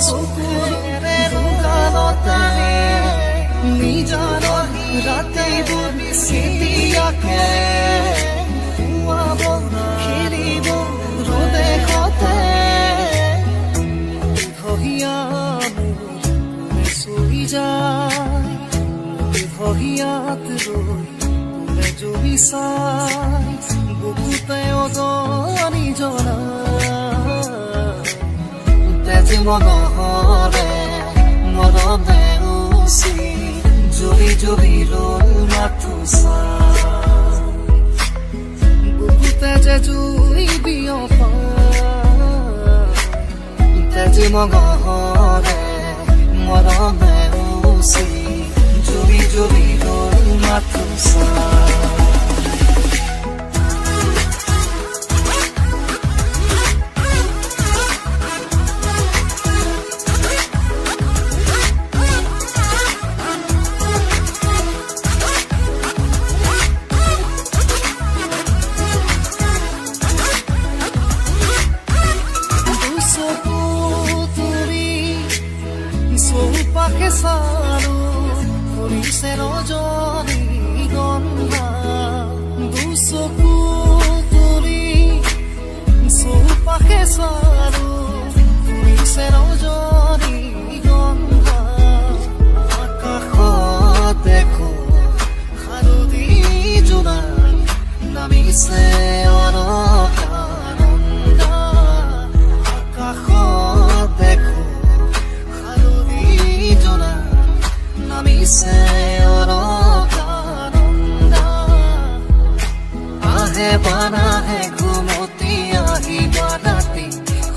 চকুৰে ৰুগালতে নিজানৰ ৰাতিবোৰ চিটিয়াকে শুৱাব খেলিব ৰ'দে খতে ধহিয়া মোৰ চুই যায় ধহিয়াত ৰৈ তোলে জুবি চাই বুকুতে অজনি জনা তেজ মনহৰে মৰমে উচি জুবি জুবি ৰ'ল মাথো চাই বুকুতে যে জুই বিয়পা তেজ মনহৰে মৰমে উচি জুবি জুবি ৰ'ল মাথো চাই পাখে সাৰু ফুৰিছে ৰজনী গন্ধা দুচকু তুলি চৌপাশে সাৰু ফুৰিছে ৰজনী গন্ধা আকাশত দেখো হালধি জোনাক নামিছে অৰকানন্দা আকাশত দেখো নামিছে অৰকানন্দা আহে বানাহে ঘুমতি আহিবা ৰাতি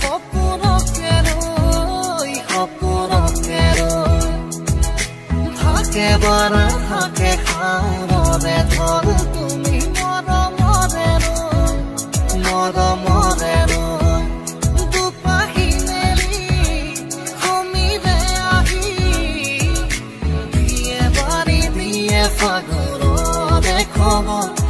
সপোনকে ৰৈ থাকে বাৰা থাকে খাওঁৰে ধৰ তুমি মৰমৰে দুপাহি মেলি সমিৰে আহি ফাগুনৰ খবৰ